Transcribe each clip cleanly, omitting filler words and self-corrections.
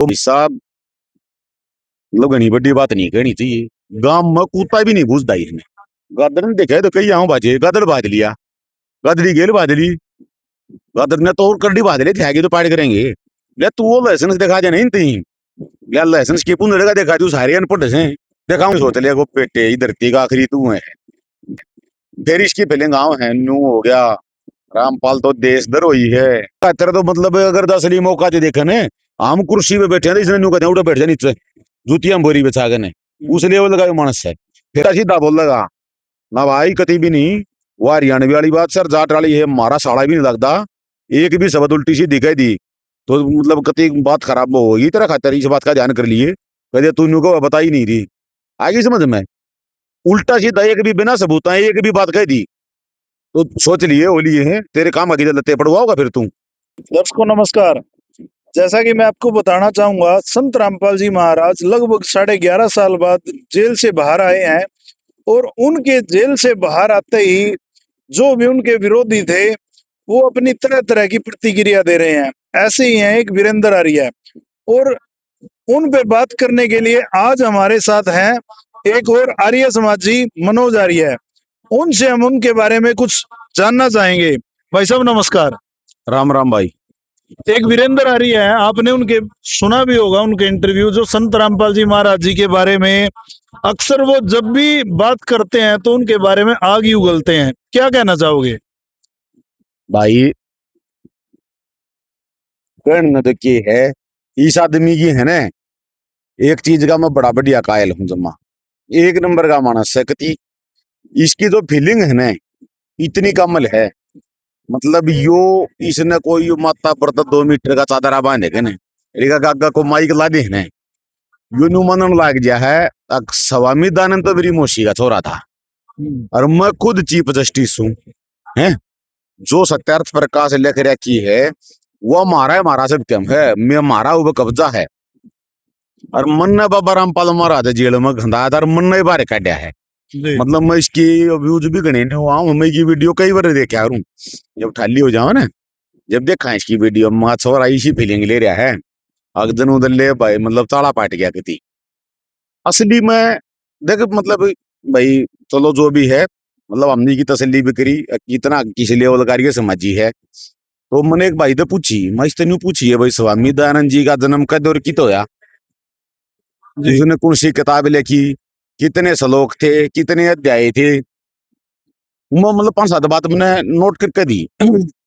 तो भाई साहब, मतलब घनी बड़ी बात नहीं कहनी चाहिए। गांव में कुत्ता भी नहीं घुसता इसमें। गदर ने देखा तो कही आऊं बाजे गदड़ बाज लिया। गदड़ी गेल बादली। गदर ने तो और करडी बाज ली थे तो पाड़ करेंगे। ले तू वो लाइसेंस दिखा दे नहीं तीन। ले लाइसेंस की पुन लड़का देखा तू सारे अनपढ़ से। देखा सोच लिया को पेटे ही धरती का आखिरी तू है। फिर इसकी पहले गाँव है नू हो गया। रामपाल तो देश द्रोही है। तेरा तो मतलब अगर असली मौका जो देखा ने हम कुर्सी पे बैठे हैं इसने नू कहते उठे बैठ जा नीचे। जूतियां बोरी बिछा के ने उस लेवल का मानस है। फिर सीधा बोल लगा ना भाई कति भी नहीं। वो हरियाणवी वाली बात सर जाट वाली है मारा साड़ा भी नहीं लगता। एक भी शब्द उल्टी सी दिखाई दी तो मतलब कति बात खराब होगी तेरा खातर इस बात का ध्यान कर लिए। कहते तू नु को बता ही नहीं रही। आगे समझ में उल्टा सीधा एक भी बिना सबूत एक भी बात कह दी तो सोच लिए हो लिए है तेरे काम आगे चलते पड़वा होगा फिर तू। दर्शकों नमस्कार। जैसा कि मैं आपको बताना चाहूंगा, संत रामपाल जी महाराज लगभग 11.5 साल बाद जेल से बाहर आए हैं और उनके जेल से बाहर आते ही जो भी उनके विरोधी थे वो अपनी तरह तरह की प्रतिक्रिया दे रहे हैं। ऐसे ही हैं एक वीरेंद्र आर्य और उन पे बात करने के लिए आज हमारे साथ हैं एक और आर्य समाजी मनोज आर्य। उनसे हम उनके बारे में कुछ जानना चाहेंगे। भाई साहब नमस्कार। राम राम भाई। एक वीरेंद्र आर्य है, आपने उनके सुना भी होगा उनके इंटरव्यू जो संत रामपाल जी महाराज जी के बारे में। अक्सर वो जब भी बात करते हैं तो उनके बारे में आग ही उगलते हैं। क्या कहना चाहोगे? भाई कहना तो क्या है इस आदमी की है ना एक चीज का मैं बड़ा बढ़िया कायल हूँ जम्मा। एक नंबर का मानस है कति इसकी जो फीलिंग है ना इतनी कमल है। मतलब यो इसने कोई यो माता पर 2 मीटर का चादरा बांधे के ने एका गागा को माइक ला दे ने यो नु मनन लाग गया है। स्वामी दानंद तो मेरी मौसी का छोरा था और मैं खुद चीफ जस्टिस हूँ। हैं जो सत्यार्थ प्रकाश लिख रखी है वो हमारा सत्यम है मैं हमारा वो कब्जा है। और मन ने बाबा रामपाल महाराज जेल में घंधा था और मन ने बाहर काटा है। मतलब मैं इसकी व्यूज भी गणे नहीं हुआ हूँ। मैं की वीडियो कई बार देखे आ हूँ। जब ठाली हो जाओ ना जब देखा इसकी वीडियो माँ छोरा इसी फीलिंग ले रहा है। अगदन उधर ले भाई मतलब ताला पाट गया किती असली में देख मतलब भाई चलो जो भी है मतलब हमने की तसल्ली भी करी कितना किस लेवल कार्य समझी है। तो मैंने एक भाई तो पूछी मैं तेन पूछी है भाई स्वामी दयानंद जी का जन्म कद और कित होया। उसने कौन सी किताब लिखी कितने श्लोक थे कितने अध्याय थे। वो मतलब 5-7 बात मैंने नोट करके दी।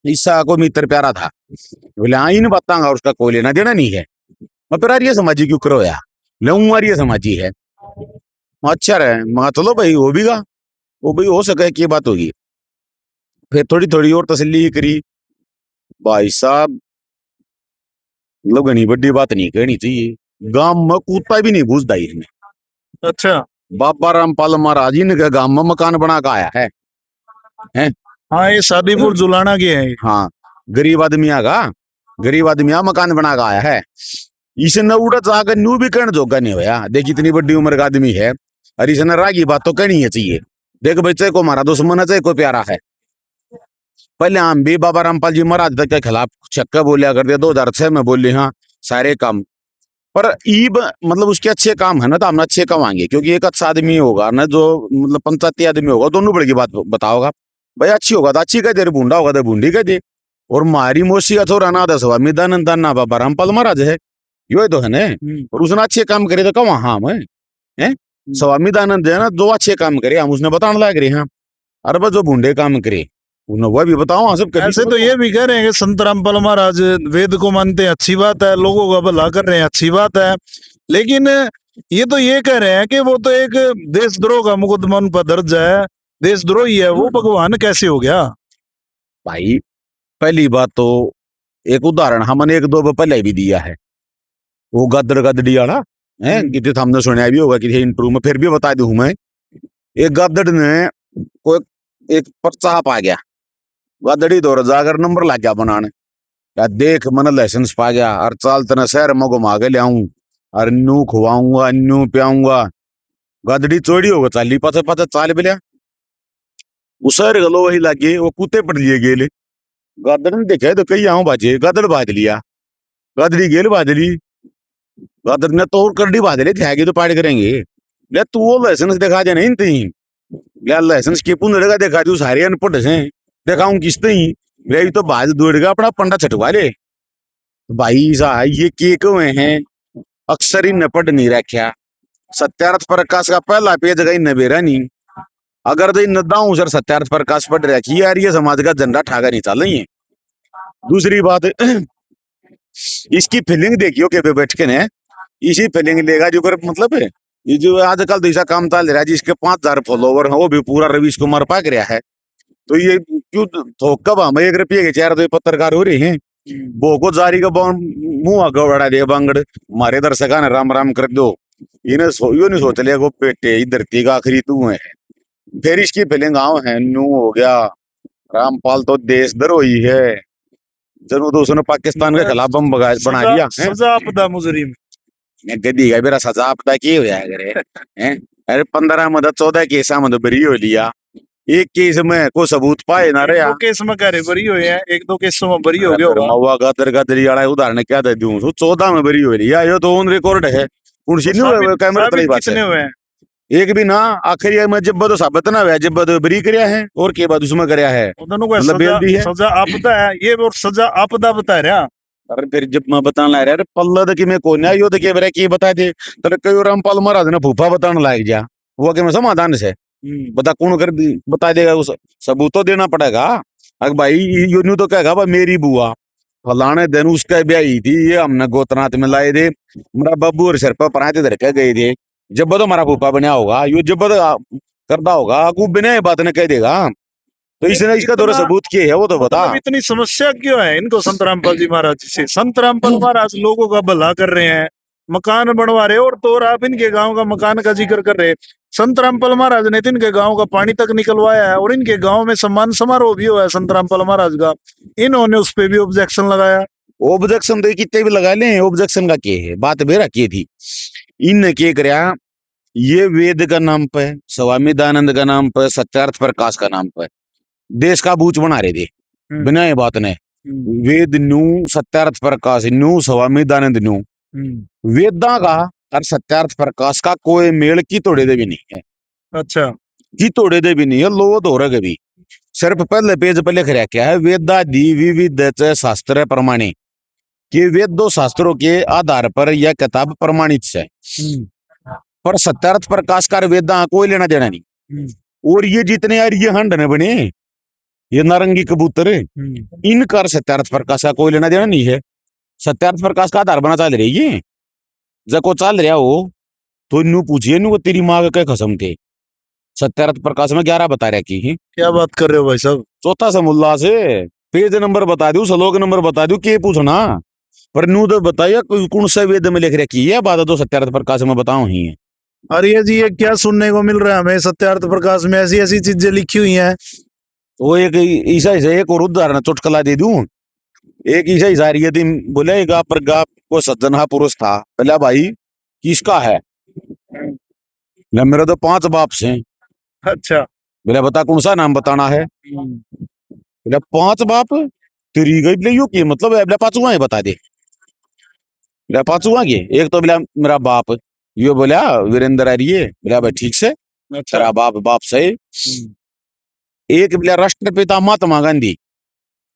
ईसा को मित्र प्यारा था बोले हाँ इन बताऊंगा उसका कोई लेना देना नहीं है। मैं फिर ये समाजी क्यों करो या लूंगा ये समाजी है। अच्छा रहे मैं चलो भाई हो भी गा वो भाई हो सके की बात होगी। फिर थोड़ी थोड़ी और तसल्ली करी भाई साहब मतलब घनी बड़ी बात नहीं कहनी चाहिए। गांव में कुत्ता भी नहीं घुसता इसमें। अच्छा। बाबा रामपाल महाराज इनके गांव में मकान बना के आया है। हैं हाँ, ये शादीपुर जुलाना के है। हाँ गरीब आदमी आगा गरीब आदमी आ मकान बना के आया है। इसने उड़ा जाकर न्यू भी कहने जोगा नहीं होया देख इतनी बड़ी उम्र का आदमी है और इसने रागी बात तो कहनी है चाहिए। देख बच्चे को हमारा दुश्मन है चाहे कोई प्यारा है। पहले हम भी बाबा रामपाल जी महाराज के खिलाफ छक्का बोलिया करते 2006 में बोले हाँ सारे काम। पर ईब मतलब उसके अच्छे काम है ना तो हम अच्छे कमाएंगे क्योंकि एक अच्छा आदमी होगा ना जो मतलब पंचायती आदमी होगा दोनों बड़े की बात बताओगा। भाई अच्छी होगा तो अच्छी कह दे बूंदा होगा तो बूंदी कह दे। और मारी मौसी का छोरा ना स्वामी दानंद ना बाबा रामपाल महाराज है यो तो है ना। और उसने अच्छे काम करे तो कहा हाँ मैं स्वामी दानंद है ना जो अच्छे काम करे हम उसने बताने लग रहे हैं। अरे बस जो बूंदे काम करे उन्हें वह भी बताओ हाँ सब ऐसे तो ये भी कह रहे हैं कि संत रामपाल महाराज वेद को मानते हैं, अच्छी बात है, लोगों का भला कर रहे हैं, अच्छी बात है। लेकिन ये तो ये कह रहे हैं कि वो तो एक देशद्रोह का मुकदमा उन पर दर्ज है, देशद्रोही है, वो भगवान कैसे हो गया? भाई पहली बात तो एक उदाहरण हमने एक दो पहले भी दिया है वो गदर गदड़ी वाला है किसी हमने सुना भी होगा किसी इंटरव्यू में फिर भी बता दूं मैं। एक गदड़ ने कोई एक पर्चा पा गया गदड़ी दौर जाकर नंबर ला गया बनाने या देख मन लाइसेंस पा गया और चाल तना शहर में घुमा के ले आऊं और नू खुआऊंगा नू पियाऊंगा। गदड़ी चोरी होगा चाली पाचा पाचा चाल बिलिया उसर गलो वही लागे वो कुत्ते पड़ लिए गेले। गदड़ ने देखा तो कही आऊं बाजे गदड़ बाज लिया। गदड़ी गेल बाज ली। गदर ने तो और करडी बात ले थे तो पार्टी करेंगे। ले तू वो लाइसेंस दिखा दे नहीं तीन। ले लाइसेंस के पुन लगा दिखा दू सारे अनपढ़ से दिखाऊं किस्त ही। ले तो बाज दौड़ेगा अपना पंडा छटवा ले। भाई साहब ये के हुए हैं अक्सर ही नपट नहीं रखा। सत्यार्थ प्रकाश का पहला पेज गई नबेरा नहीं। अगर तो इन नदाऊं सर सत्यार्थ प्रकाश पढ़ रखी यार ये समाज का झंडा ठागा नहीं चल रही है। दूसरी बात इसकी फीलिंग देखियो के पे बैठ के ने इसी फीलिंग लेगा जो कर मतलब है। ये जो आजकल तो ऐसा काम चल रहा है जिसके 5,000 फॉलोवर है वो भी पूरा रवीश कुमार पाक रहा है। तो ये क्यों थोक कब हम 1 रुपये के 4 तो पत्रकार हो रहे हैं। वो को जारी का मुंह आगे बढ़ा दे बांगड़ हमारे दर्शका ने राम राम कर दो। इन्हें यो नहीं सोच लिया को पेटे इस धरती का आखिरी तू है। फिर इसकी फीलिंग गाँव है नू हो गया। रामपाल तो देशद्रोही है। जरूर तो उसने पाकिस्तान के खिलाफ बम बना दिया है। सजा आपदा मुजरिम। गद्दी का मेरा सजा आपदा की हो जाएगा रे हैं। अरे 15 मदद 14 केस मदद बरी हो लिया। एक केस में को सबूत पाए ना रे। दो केस में करे बरी हुए हैं, 1-2 केसों में बरी हो गया होगा। मवा गदर गदरी वाला उदाहरण क्या दे दूं 14 में बरी हो लिया यो तो ऑन रिकॉर्ड है। कुर्सी नहीं हुए कैमरा तले बात कितने हुए हैं? एक भी ना आखिरी में जब तो साबित ना हुआ जब तो बरी करया है और के बाद उसमें करया है दोनों को मतलब बेल दी है। सजा आपदा है ये और सजा आपदा बता रहा। अरे फिर जब मैं बताने लग रहा अरे पल्ला तो कि मैं कोने यो तो के बरे की बता दे तेरे कई रामपाल महाराज ने फूफा बताने लायक जा वो के मैं समाधान से बता कौन कर दी बता देगा उस सबूत तो देना पड़ेगा। अगर भाई यू न्यू तो कहेगा भाई मेरी बुआ फलाने दिन उसका ब्याही थी ये हमने गोतनाथ में लाए थे मेरा बब्बू और सिर पर पराते धर के गए थे जब तो हमारा फूफा बना होगा यो जब करता होगा अकूब बिना बात ने कह देगा। तो इसने इसका थोड़ा सबूत किए है वो तो बता। मतलब इतनी समस्या क्यों है इनको संत रामपाल जी महाराज जी से? संत रामपाल महाराज लोगों का भला कर रहे हैं, मकान बनवा रहे और तो और आप इनके गांव का मकान का जिक्र कर रहे हैं। संत रामपाल महाराज ने तो इनके गांव का पानी तक निकलवाया है और इनके गांव में सम्मान समारोह भी हुआ है संत रामपाल महाराज का। इन्होंने उस पर भी ऑब्जेक्शन लगाया। ऑब्जेक्शन तो कितने भी लगा ले ऑब्जेक्शन का क्या है बात बेरा की थी। इन क्या करया ये वेद का नाम पे स्वामी दयानंद का नाम पे सत्यार्थ प्रकाश का नाम पे देश का बूच बना रहे थे बिना ये बात ने। वेद new Satyarth Prakash new Swami Dayanand new वेदा का और सत्यार्थ प्रकाश का कोई मेल की तोड़े दे भी नहीं है। अच्छा की तोड़े दे भी नहीं है लो तो रहे भी सिर्फ पहले पेज पे लिख रहा क्या है वेदादि विविध शास्त्र प्रमाणे कि वेद दो शास्त्रों के आधार पर यह किताब प्रमाणित है। पर सत्यार्थ प्रकाश का वेदा कोई लेना देना नहीं। और ये जितने यार ये हंड ने बने ये नारंगी कबूतर इनका सत्यार्थ प्रकाश का कोई लेना देना नहीं है। सत्यार्थ प्रकाश का आधार बना चल रही है जको चल रहा हो तो इनू पूछिए इनू तेरी माँ के कसम थे सत्यार्थ प्रकाश में 11 बता रहा की। क्या बात कर रहे हो भाई साहब? चौथा से मुल्ला से पेज नंबर बता दू श्लोक नंबर बता दू के पूछना पर नू तो बताइए कौन सा वेद में लिख रखी है बात तो सत्यार्थ प्रकाश में बताऊं ही है। अरे जी ये क्या सुनने को मिल रहा है हमें? सत्यार्थ प्रकाश में ऐसी ऐसी चीजें लिखी हुई हैं। वो एक ईसा एक और उदाहरण चुटकला दे दूं। एक ईसा ईसाई थी बोले गा पर गा को सज्जनहा पुरुष था बोला भाई किसका है ना मेरे तो 5 बाप से। अच्छा बोला बता कौन सा नाम बताना है बोला 5 बाप तेरी गई बोले यू की मतलब बोला 5वां है बता दे बोला 5वां के एक तो बोला मेरा बाप यो बोला वीरेंद्र आर्य बोला भाई ठीक से तेरा बाप सही। एक बोला राष्ट्रपिता महात्मा गांधी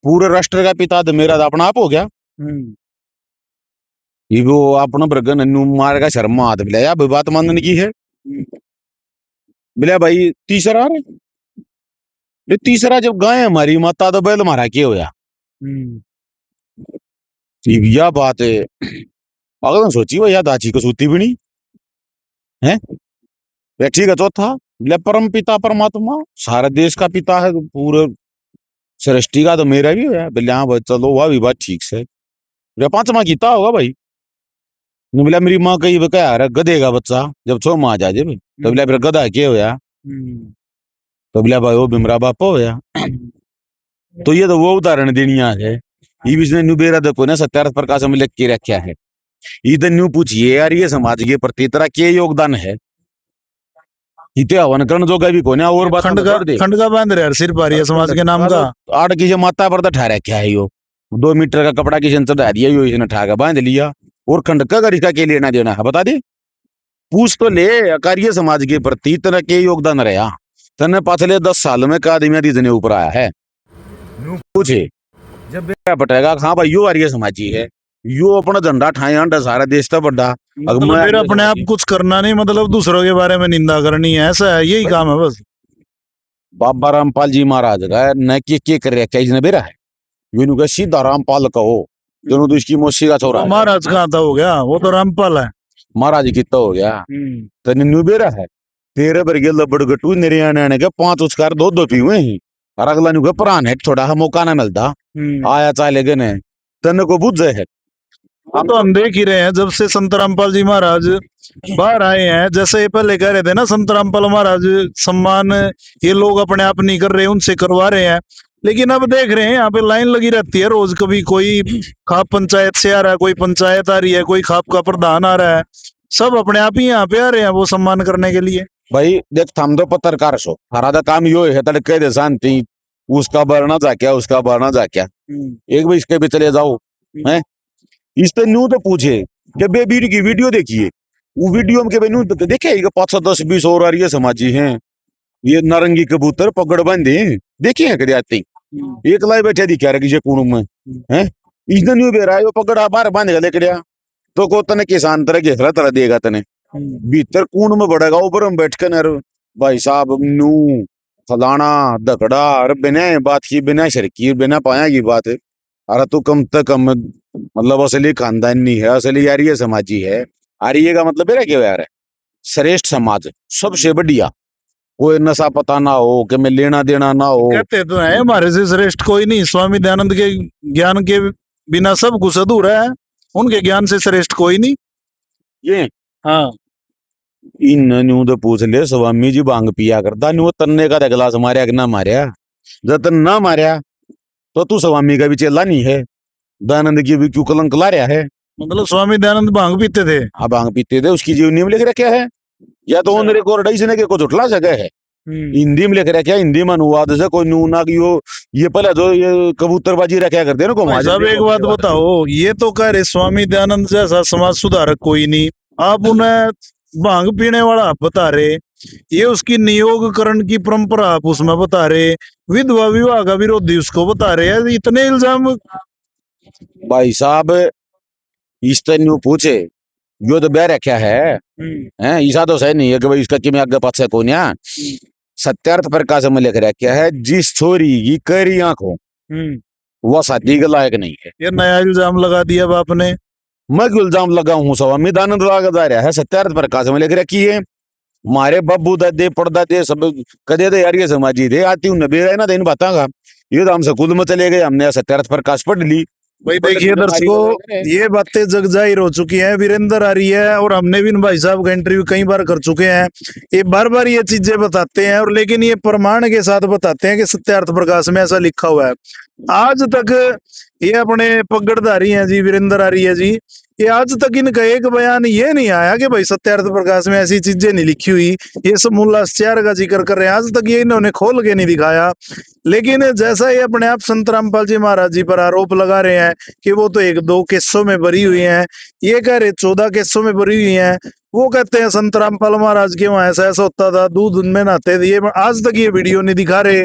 पूरे राष्ट्र का पिता तो मेरा तो अपना आप हो गया। ये वो अपना ब्रगन मार का शर्मा हाथ मिलाया बात मानने की है बोला भाई तीसरा ये तीसरा जब गाय हमारी माता तो बैल मारा के होया। यह बात है अगर सोची भाई याद आची को सूती भी नहीं है ठीक है। चौथा बोले परम पिता परमात्मा सारे देश का पिता है तो पूरे सृष्टि का तो मेरा भी है बोले हाँ भाई चलो वह भी बात ठीक से। 5वां गीता होगा भाई बोला मेरी माँ कही क्या रहा गधे का बच्चा जब 6 माह जा जब तो बोला फिर गधा के होया तो बोला भाई वो भी मेरा बाप होया। तो ये तो वो उदाहरण देनिया है ये भी नुबेरा देखो ना सत्यार्थ प्रकाश में लिख के रखा है। इधर न्यू पूछिए यार ये समाज के प्रति तरह के योगदान है इते हवन करण जो भी कोने और बात खंड का बांध रहे सिर पर ये समाज के नाम का 8 की माता पर तो ठहरा क्या है यो 2 मीटर का कपड़ा किसी ने चढ़ा दिया यो इसने ठा के बांध लिया और खंडका का रिश्ता के लेना देना है बता दे। पूछ तो ले कार्य समाज के प्रति तेरा के योगदान रहा, तने पिछले 10 साल में का आदमी दीजने ऊपर आया है। पूछे जब बेटा पटेगा हाँ भाई यो आर्य समाजी है, यो अपना झंडा ठाए अंडा सारा देश का बड़ा। मतलब फिर अपने आप कुछ करना नहीं, मतलब दूसरों के बारे में निंदा करनी है, ऐसा है, यही काम है बस। बाबा रामपाल जी महाराज का न के कर रखा इसने बेरा है, यूं का सीधा रामपाल कहो दोनों तो इसकी मौसी का छोरा तो है। महाराज कहाँ था हो गया, वो तो रामपाल है। महाराज कितना हो गया तने न्यू बेरा है, तेरे बरगे लबड़ गटू निरियाने आने के 5 उसकार दो पीवे ही, और अगला न्यू का प्राण है थोड़ा हा मौका ना मिलता आया चाले गने तने को बुझ है। वो तो हम देख ही रहे हैं जब से संत रामपाल जी महाराज बाहर आए हैं, जैसे ये पहले कह रहे थे ना संत रामपाल महाराज सम्मान ये लोग अपने आप नहीं कर रहे, उनसे करवा रहे हैं, लेकिन अब देख रहे हैं यहाँ पे लाइन लगी रहती है रोज, कभी कोई खाप पंचायत से आ रहा है, कोई पंचायत आ रही है, कोई खाप का प्रधान आ रहा है, सब अपने आप ही यहाँ पे आ रहे हैं वो सम्मान करने के लिए। भाई देख थम तो पत्रकार सो हमारा तो काम यो है तड़के दे शांति उसका बरना जा क्या उसका बरना जा क्या एक बार इसके भी चले जाओ हैं। इस पे न्यू तो पूछे कि बेबी की वीडियो देखिए, वो वीडियो में के भाई न्यू देखे 510-20 और आ रही है समाजी हैं, ये नारंगी कबूतर पकड़ बांधे देखे हैं कभी आते ही एक लाई बैठे दिखा रहे किसी कुण में हैं, इसने न्यू बेरा है वो पकड़ा बाहर बांध के लेकर आया तो को तने किसान तरह घेरा तरह देगा तने भीतर कूण में बढ़ेगा ऊपर हम बैठ कर भाई साहब नू फलाना दकड़ा अरे बिना बात की बिना शर की बिना पाया की बात है। अरे तू कम से कम मतलब असली खानदानी है, असली आर्य समाजी है। आर्य का मतलब मेरा क्या यार है, श्रेष्ठ समाज सबसे बढ़िया, कोई नशा पता ना हो कि मैं लेना देना ना हो। कहते तो है हमारे से श्रेष्ठ कोई नहीं, स्वामी दयानंद के ज्ञान के बिना सब कुछ अधूरा है, उनके ज्ञान से श्रेष्ठ कोई नहीं। ये हाँ इन न्यू तो पूछ ले स्वामी जी भांग पिया करता न्यू तन्ने का गिलास मारिया कि ना मारिया, जब तन ना मारिया तो तू स्वामी का भी चेला नहीं है, दयानंद की भी क्यों कलंक ला रहा है। मतलब स्वामी दयानंद भांग पीते थे? हाँ भांग पीते थे, उसकी जीवनी में लिख रखा है, या तो उन रिकॉर्ड इसने के कुछ उठला सके है, हिंदी में लिख रखा है, हिंदी में अनुवाद से कोई नू ना की ये पहले जो ये कबूतरबाजी रखा करते हैं ना साहब एक बात बताओ, ये तो कह रहे स्वामी दयानंद जैसा समाज सुधारक कोई नहीं, आप उन्हें भांग पीने वाला आप बता रहे, ये उसकी नियोगकरण की परंपरा आप उसमें बता रहे, विधवा विवाह का विरोधी उसको बता रहे हैं, इतने इल्जाम। भाई साहब इस तरह पूछे यो तो बह रखा है ईसा तो सही नहीं है कि भाई इसका कि मैं आगे पाछे कौन या सत्यार्थ प्रकाश में लिख रखा है, जिस छोरी की करी आंखों वो शादी के लायक नहीं है। ये नया इल्जाम लगा दिया बाप ने। मैं क्यों इल्जाम लगाऊं हूँ, स्वामी दानंद लगा जा रहा है, सत्यार्थ प्रकाश में लिख रखी है। हमारे बाबू दादे परदादे सब कदे तो यार ये समाजी थे, आती हूँ नबी ना दिन बतागा, ये तो हम स्कूल में चले गए, हमने सत्यार्थ प्रकाश पढ़ ली। भाई देखिए दर्शकों, ये बातें जग जाहिर हो चुकी हैं, वीरेंद्र आ रही है और हमने भी इन भाई साहब का इंटरव्यू कई बार कर चुके हैं, ये बार बार ये चीजें बताते हैं, और लेकिन ये प्रमाण के साथ बताते हैं कि सत्यार्थ प्रकाश में ऐसा लिखा हुआ है। आज तक ये अपने पगड़धारी हैं जी, वीरेंद्र आ रही है जी, ये आज तक इनका एक बयान ये नहीं आया कि भाई सत्यार्थ प्रकाश में ऐसी चीजें नहीं लिखी हुई, ये सब मुल्लाचार का जिक्र कर रहे हैं, आज तक ये इन्होंने खोल के नहीं दिखाया। लेकिन जैसा ये अपने आप संत रामपाल जी महाराज जी पर आरोप लगा रहे हैं कि वो तो 1-2 केसों में भरी हुई हैं, ये कह रहे 14 केसों में भरी हुई हैं, वो कहते हैं संत रामपाल महाराज के वहां ऐसा ऐसा होता था, दूध में नहाते थे, ये आज तक ये वीडियो नहीं दिखा रहे,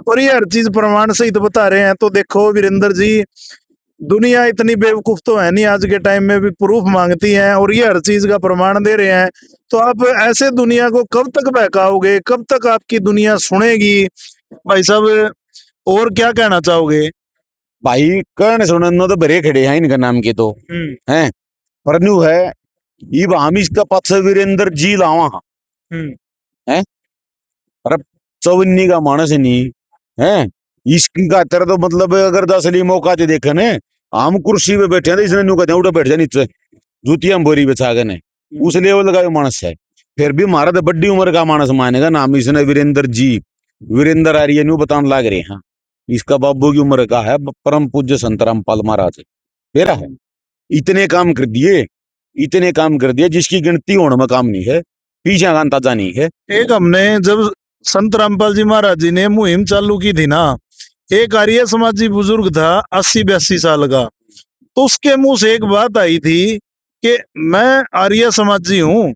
और ये हर चीज प्रमाण सहित बता रहे हैं। तो देखो वीरेंद्र जी, दुनिया इतनी बेवकूफ तो है नहीं, आज के टाइम में भी प्रूफ मांगती है और ये हर चीज का प्रमाण दे रहे हैं, तो आप ऐसे दुनिया को कब तक बहकाओगे, कब तक आपकी दुनिया सुनेगी भाई साहब, और क्या कहना चाहोगे? भाई कर्ण सुनन तो बड़े खड़े हैं इनका नाम के तो हैं, पर न्यू है ये हम इसका पक्ष वीरेंद्र जी लावा हैं, अरे चौन्नी का मानस नहीं है इसकी खातर, तो मतलब अगर असली मौका दे देखे ने हम कुर्सी पे बैठे हैं इसने न्यू कहते उठे बैठ जाए नीचे जूतियां बोरी बिछा गए ने, उस लेवल का मानस है। फिर भी हमारा तो बड़ी उम्र का मानस मानेगा नाम इसने वीरेंद्र जी, वीरेंद्र आर्य न्यू बताने लग रहे हैं, इसका बाबू की उम्र का है, परम पूज्य संत रामपाल महाराज मेरा है। इतने काम कर दिए, इतने काम कर दिए जिसकी गिनती होने में काम नहीं है, पीछे का अंदाजा नहीं है। एक हमने जब संत रामपाल जी महाराज जी ने मुहिम चालू की थी ना, एक आर्य समाजी बुजुर्ग था 80-82 साल का, तो उसके मुंह से एक बात आई थी कि मैं आर्य समाजी हूँ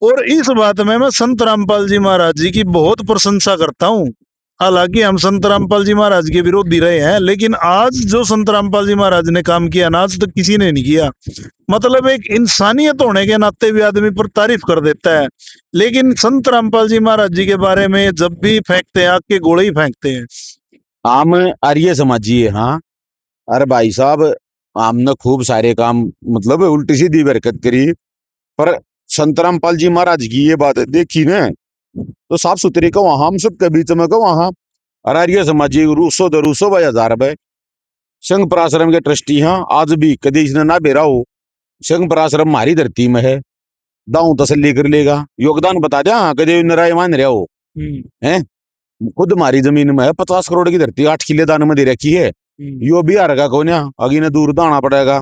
और इस बात में मैं संत रामपाल जी महाराज जी की बहुत प्रशंसा करता हूँ। हालांकि हम संत रामपाल जी महाराज के विरोधी रहे हैं, लेकिन आज जो संत रामपाल जी महाराज ने काम किया ना, आज तक किसी ने नहीं किया। मतलब एक इंसानियत होने के नाते भी आदमी पर तारीफ कर देता है, लेकिन संत रामपाल जी महाराज जी के बारे में जब भी फेंकते हैं, आग के गोले ही फेंकते हैं। हम आर्य समाजी है। हाँ, अरे भाई साहब, हमने खूब सारे काम मतलब उल्टी सीधी हरकत करी, पर संत रामपाल जी महाराज की ये बात देखी ना, तो साफ सुथरी को वहां हम सब के बीच में को वहां आर्य समाजी रूसो दो रूसो 2000 संघ पराश्रम के ट्रस्टी हैं। आज भी कभी इसने ना बेरा हो, संघ पराश्रम हमारी धरती में है, दाऊ तसल्ली कर लेगा, योगदान बता दे। हाँ, कभी नाराय मान रहे हो हैं? खुद हमारी जमीन में है 50 करोड़ की धरती, 8 किले दान में दे रखी है। यो बिहार का कौन है, अगी ने दूर दाना पड़ेगा,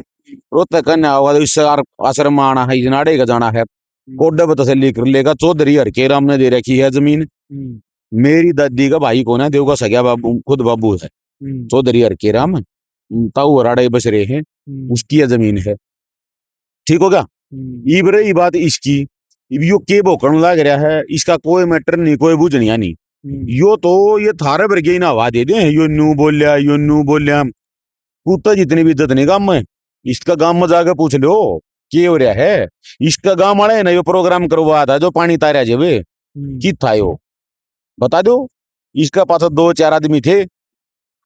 रोहतक कन्या होगा तो इससे आश्रम में आना है, इजनाड़े का जाना है, कोडे पर तसल्ली कर लेगा। चौधरी हरके राम ने दे रखी है जमीन। मेरी दादी का भाई कौन है, देव का सगया बाबू, खुद बाबू है चौधरी हरके राम, ताऊ हराड़े बस रहे हैं, उसकी यह जमीन है। ठीक होगा। इब रही बात इसकी, इब यो के भोकण लग रहा है, इसका कोई मैटर नहीं, कोई बुझनिया नहीं। यो तो ये थारे भर के ही ना हवा दे दे, यो नू बोलिया, यो नू बोलिया, कुत्ता जितनी भी इज्जत नहीं गांव में। इसका गांव में जाकर पूछ लो के हो रहा है। इसका गांव वाला है ना, यो प्रोग्राम करवा था जो पानी तारा जब की था यो, बता दो। इसका पास 2-4 आदमी थे,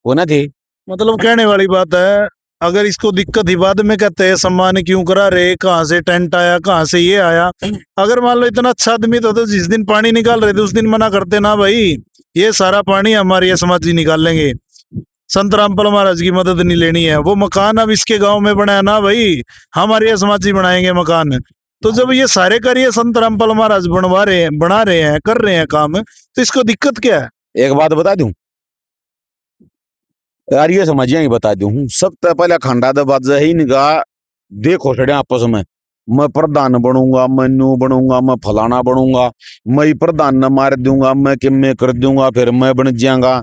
वो ना थे। मतलब कहने वाली बात है, अगर इसको दिक्कत ही बाद में कहते हैं सम्मान क्यों करा रहे, कहाँ से टेंट आया, कहाँ से ये आया। अगर मान लो इतना अच्छा आदमी तो जिस दिन पानी निकाल रहे थे उस दिन मना करते ना, भाई ये सारा पानी हमारे ये समाज जी निकाल लेंगे, संत रामपाल महाराज की मदद नहीं लेनी है। वो मकान अब इसके गांव में बना है ना भाई, हमारे ये समाज जी बनाएंगे मकान। तो जब ये सारे कार्य संत रामपाल महाराज बनवा रहे हैं, बना रहे हैं, कर रहे हैं काम, तो इसको दिक्कत क्या है? एक बात बता दूं यार, ये समझिए ही बता दूं, सबसे पहले खंडा दबाज है इनका। देखो सड़े आपस में, मैं प्रधान बनूंगा, मैं नू बनूंगा, मैं फलाना बनूंगा, मैं ही प्रधान न मार दूंगा, मैं कि मैं कर दूंगा, फिर मैं बन जाऊंगा।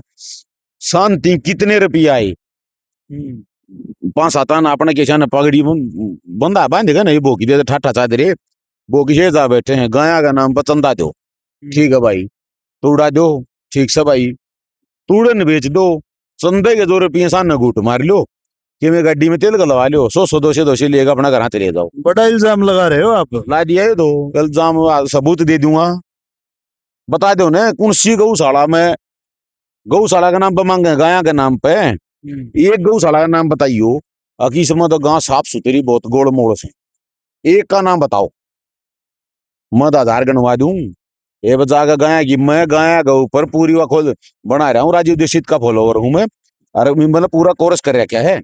शांति कितने रुपया आई, 5-7 आना अपने केशा न पगड़ी बंदा बांधेगा नहीं, बोकी दे ठाठा चादरे, बोकी से जा बैठे हैं, गाया का नाम पर चंदा दो, ठीक है भाई, तूड़ा दो, ठीक से भाई, तूड़न बेच दो, चंदे के 2 रुपये सान घूट मार लो, कि मैं गाड़ी में तेल गलवा लो, 100 200 लेकर अपना घर चले जाओ। बड़ा इल्जाम लगा रहे हो आप। ला दिया है तो इल्जाम, सबूत दे दूंगा। बता दो ना कौन सी गौशाला में, गौशाला का नाम पे मांगे गाया के नाम पे, एक गौशाला का नाम बताइयो। अकी समय तो गांव साफ सुथरी बहुत गोड़ मोड़ से, एक का नाम बताओ, मैं तो 1000 गणवा दूं। ये बचा के गाया कि मैं गाया के ऊपर पूरी वा खोल बना रहा हूँ, राजीव दीक्षित का फॉलोवर हूँ मैं। अरे मतलब पूरा कोर्स कर रखा है,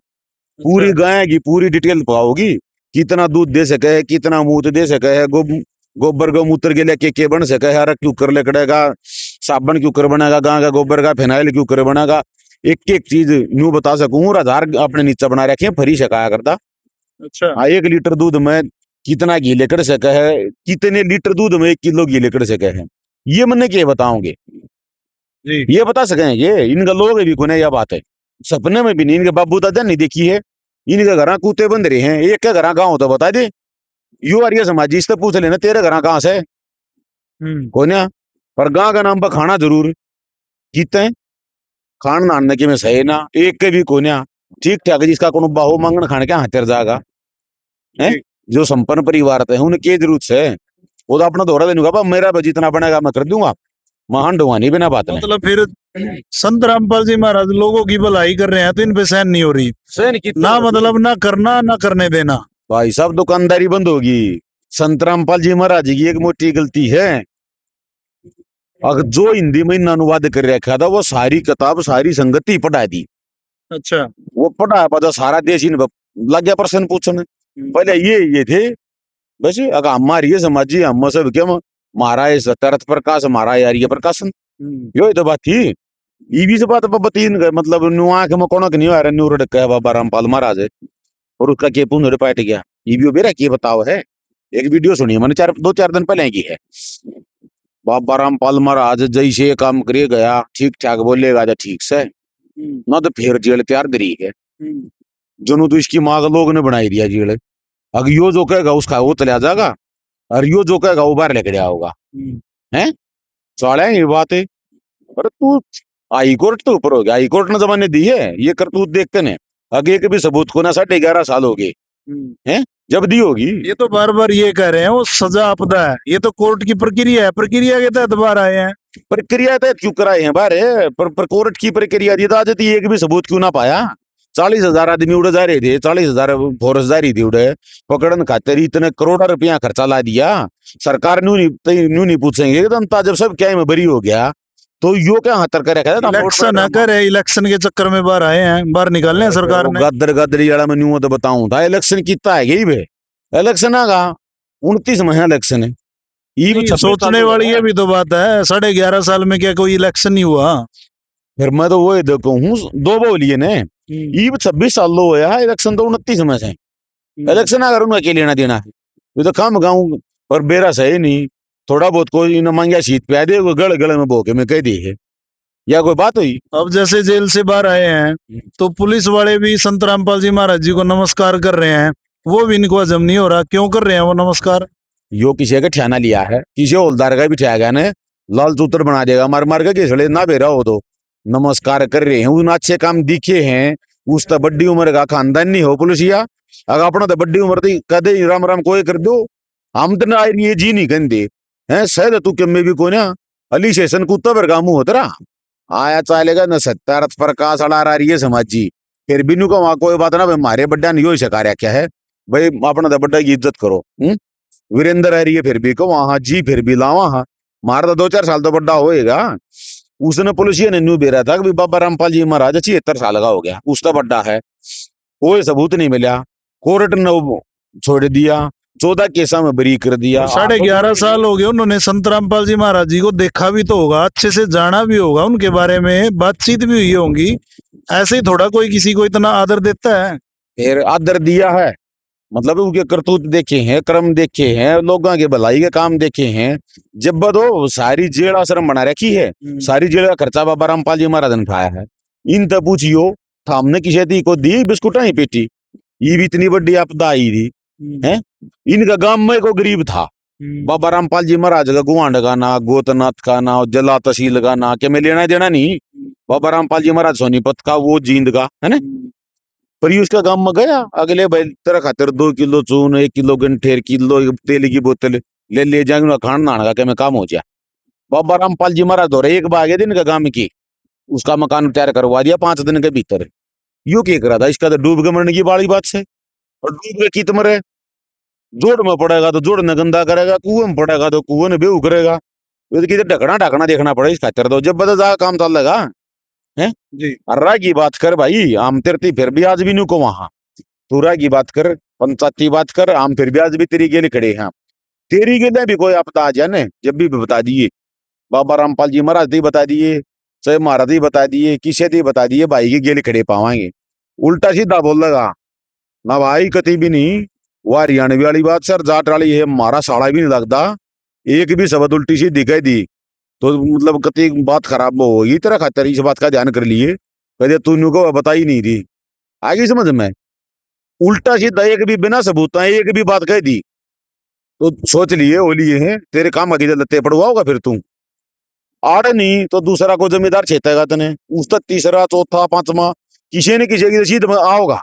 पूरी गाय की पूरी डिटेल पाओगी, कितना दूध दे सके है, कितना मूत दे सके है, गोबर गौमूत्र के लिए के बन सके है, अरे क्यों कर लकड़ेगा, साबन क्यों कर बनेगा, गाय का गोबर का फिनाइल क्यों कर बनेगा, एक एक चीज न्यू बता सकूं। और 1000 अपने नीचे बना रखे हैं, फरी सकाया करता। अच्छा। हाँ, 1 लीटर दूध में कितना घी लेकर सके है, कितने लीटर दूध में 1 किलो घी लेकर सके है, ये मैंने क्या बताओगे, जी। ये बता सके ये इनका लोग भी कोने, यह बात है सपने में भी नहीं, इनके बाबू दादा नहीं देखी है। इनके घर कुत्ते बंद रहे हैं, एक के घर गाँव तो बता दे, यू आर्य समाजी इससे पूछ लेना तेरे घर कहाँ से कोन्या, पर गाँव का नाम पर खाना जरूर कितने खान नान के में सही ना, एक के भी कोन्या ठीक ठाक, जिसका कोनो बाहो मांगन खाने के हाथ जाएगा है, जो संपन्न परिवार थे उनके जरूरत से वो तो अपना दौरा देने का, मेरा जितना बनेगा मैं कर दूंगा, महान डुआनी बिना बात में। मतलब फिर संत रामपाल जी महाराज लोगों की भलाई कर रहे हैं तो इन पे सहन नहीं हो रही सहन की ना, मतलब ना करना ना करने देना। भाई साहब, दुकानदारी बंद होगी। संत रामपाल जी महाराज की एक मोटी गलती है, अगर जो हिंदी में इन्होंने अनुवाद कर रखा था वो सारी किताब सारी संगति पढ़ा दी। अच्छा। वो पढ़ा पता सारा देश इन लग गया प्रश्न पूछने, पहले ये थे वैसे अगर हमारी ये समाजी हम सब क्या महाराज सत्यरथ प्रकाश, हमारा यार ये प्रकाशन, यो तो बात थी। ईवी से बात बतीन मतलब न्यू आंख में कौन नहीं आ रहा, न्यू रड़क है बाबा रामपाल महाराज है, और उसका के पुनः पाट गया। ईवी बेरा के बताओ है, एक वीडियो सुनी मैंने 2-4 दिन पहले की है। बाबा रामपाल महाराज जैसे काम करे गया, ठीक ठाक बोलेगा तो ठीक से, ना तो फिर जेल तैयार करी है, जोनू तो इसकी माँ का लोग ने बनाई दिया जेल। अगर यो जो कहेगा उसका वो चला जाएगा, और यो जो कहेगा वो बाहर लेके जाओगा। हैं? चले ये बात है। पर तू हाई कोर्ट तो ऊपर हो गया, हाई कोर्ट ने जमाने दी है ये करतूत देखते ने। आगे के भी सबूत को ना 11.5 साल हो गए हैं, जब दी होगी। ये तो बार बार ये कह रहे हैं वो सजा आपदा है, ये तो कोर्ट की प्रक्रिया है, प्रक्रिया के तहत बाहर आए हैं। प्रक्रिया तय क्यों कराए हैं बारे, पर कोर्ट की प्रक्रिया दी था, आदत एक भी सबूत क्यों ना पाया। 40,000 आदमी उड़े जा रहे थे, 40,000 फौरसदारी थी उड़े पकड़न खातिर, इतने करोड़ा रुपया खर्चा ला दिया। सरकार न्यू नहीं पूछेंगे कि जनता जब सब क्या में बरी हो गया तो यो क्या हतर करे इलेक्शन है करे, इलेक्शन के चक्कर में बाहर आए हैं, बाहर निकालने हैं सरकार ने। गदर गदरी वाला मैं न्यू तो बताऊं था, इलेक्शन कितना है यही भे, इलेक्शन आगा 29 महीना इलेक्शन है। ये भी नहीं, 26 साल सोचने हो वाली गया। ये भी तो बात है, 11.5 साल में क्या कोई इलेक्शन नहीं हुआ। फिर मैं तो वो देखो हूँ, दो बोलिए ने, ये 26 साल लो होया, इलेक्शन तो 29 में से। इलेक्शन अगर उनका क्या लेना देना है, ये तो काम गाँव पर बेरा सही नहीं। थोड़ा बहुत कोई न मांगिया शीत पे दे, गड़ गड़ में बोके में कह दी है, या कोई बात हुई। अब जैसे जेल से बाहर आए हैं तो पुलिस वाले भी संत रामपाल जी महाराज जी को नमस्कार कर रहे हैं, वो भी इनको हजम नहीं हो रहा, क्यों कर रहे हैं वो नमस्कार। यो किसी का ठियाना लिया है, किसी हौलदार का भी ठिया गया ने, लाल सूत्र बना देगा मार मार के घिसड़े ना बेरा हो तो नमस्कार कर रहे हैं, उन अच्छे काम दिखे हैं। उस तो बड़ी उम्र का खानदान नहीं हो पुलिसिया, अगर अपना तो बड़ी उम्र थी कदे ही राम राम कोई कर दो। हम तो ना ये जी नहीं कहते हैं, शायद तू कम में भी कोई ना अली शेषन कुत्ता पर का मुंह होतरा आया चालेगा न 70 प्रकाश अड़ा रही है समाज जी। फिर भी नु को वहां कोई बात ना भाई, मारे बड्डा नहीं हो सका क्या है भाई, अपना तो बड्डा की इज्जत करो। वीरेंद्र आ रही है फिर भी को वहां जी, फिर भी लावा हाँ, मारा तो 2-4 साल तो बड्डा होएगा। उसने पुलिसिया ने न्यू बेरा था कि बाबा रामपाल जी महाराज 76 साल का हो गया, उसका बड्डा है, कोई सबूत नहीं मिला। कोर्ट ने वो छोड़ दिया, 14 केसा में बरी कर दिया। और 11.5 साल हो गए उन्होंने संत रामपाल जी महाराज जी को देखा भी तो होगा, अच्छे से जाना भी होगा, उनके बारे में बातचीत भी हुई होगी। ऐसे ही थोड़ा कोई किसी को इतना आदर देता है। फिर आदर दिया है, मतलब उनके करतूत देखे हैं, कर्म देखे हैं, लोगों के भलाई के काम देखे हैं। जब बदो सारी जेल आश्रम बना रखी है, सारी जेल का खर्चा बाबा रामपाल जी महाराज ने उठाया है। इन तब पूछियो था हमने किसी दी को दी बिस्कुट नहीं पेटी, ये भी इतनी बड़ी आपदा आई थी है। इनका गांव में को गरीब था, बाबा रामपाल जी महाराज का गुआंड का ना, गोतनाथ का ना, जला तहसील का ना, क्या मैं लेना देना नहीं। बाबा रामपाल जी महाराज सोनीपत का वो जींद का है ना। पर ये उसका गांव में गया, अगले भाई तेरा खातिर 2 किलो चून, 1 किलो गंठेर, किलो तेल की बोतल ले जाएंगे खान नान का, क्या मैं काम हो जाए। बाबा रामपाल जी महाराज हो रहे एक बागे दिन का गांव की, उसका मकान तैयार करवा दिया 5 दिन के भीतर। यू क्या करा था, इसका तो डूब के मरने की बाड़ी बात से, और डूब के कित मरे। जोड़ में पड़ेगा तो जोड़ ने गंदा करेगा, कुएं में पड़ेगा तो कुएं ने बेहू करेगा। ये तो किधर ढकना ढकना देखना पड़ेगा इस खातिर, तो जब बदल जाएगा काम चलेगा है। जी। अर्रा की बात कर भाई, आम तेरती फिर भी आज भी नु को वहां तूरा की बात कर, पंचायत की बात कर, आम फिर भी आज भी तेरी के लिए खड़े हैं। तेरी के लिए भी कोई आपदा आ जाए ना, जब भी बता दिए, बाबा रामपाल जी महाराज दी बता दिए, चाहे महाराज दी बता दिए, किसे दी बता दिए, भाई के गेले खड़े पावाएंगे। उल्टा सीधा बोल लगा ना भाई, कति भी नहीं। वो हरियाणवी वाली बात सर, जाट वाली है, हमारा साड़ा भी नहीं लगता, एक भी शब्द उल्टी सी दिखाई दी तो मतलब कति बात खराब होगी तेरा खातर, इस बात का ध्यान कर लिए, कदे तू को बताई नहीं थी। आगे समझ में, उल्टा सीधा एक भी बिना सबूत एक भी बात कह दी तो सोच लिए हो लिए हैं तेरे काम आगे लत्ते पड़वा होगा फिर तू। आड़े नहीं तो दूसरा को जमींदार छेतेगा तने, उसका तीसरा चौथा पांचवा किसी न किसी की रसीद में आओगा,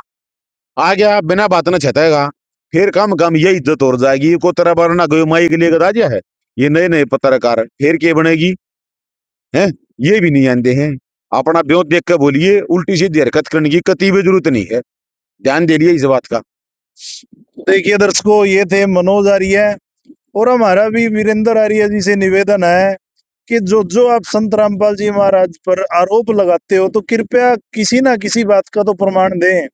आ गया बिना बात न छेतेगा। फिर कम कम ये इज्जत और जाएगी, को तरह बार ना गयो माई के लिए गदा है, ये नए नए पत्रकार फिर क्या बनेगी है। ये भी नहीं आते हैं, अपना ब्यों देख कर बोलिए, उल्टी सीधी हरकत करने की कती भी जरूरत नहीं है, ध्यान दे लिए इस बात का। देखिए दर्शकों, ये थे मनोज आर्य, और हमारा भी वीरेंद्र आर्य जी से निवेदन है कि जो जो आप संत रामपाल जी महाराज पर आरोप लगाते हो तो कृपया किसी ना किसी बात का तो प्रमाण दें।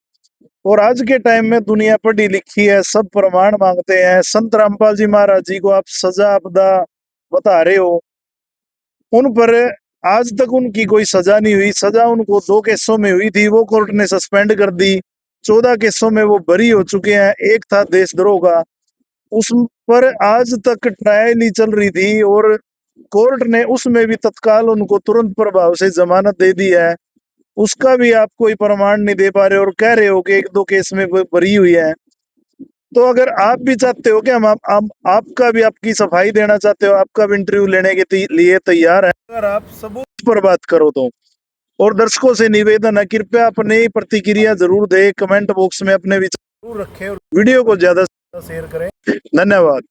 और आज के टाइम में दुनिया पढ़ी लिखी है, सब प्रमाण मांगते हैं। संत रामपाल जी महाराज जी को आप सजा आपदा बता रहे हो, उन पर आज तक उनकी कोई सजा नहीं हुई। सजा उनको 2 केसों में हुई थी, वो कोर्ट ने सस्पेंड कर दी। 14 केसों में वो बरी हो चुके हैं, एक था देशद्रोह का, उस पर आज तक ट्रायल ही चल रही थी, और कोर्ट ने उसमें भी तत्काल उनको तुरंत प्रभाव से जमानत दे दी है। उसका भी आप कोई प्रमाण नहीं दे पा रहे और कह रहे हो कि 1-2 केस में बरी हुई है। तो अगर आप भी चाहते हो कि हम आपका भी आपकी सफाई देना चाहते हो, आपका भी इंटरव्यू लेने के लिए तैयार है, अगर आप सबूत पर बात करो तो। और दर्शकों से निवेदन है, कृपया अपनी प्रतिक्रिया जरूर दे, कमेंट बॉक्स में अपने विचार जरूर रखें और वीडियो को ज्यादा से ज्यादा शेयर करें। धन्यवाद।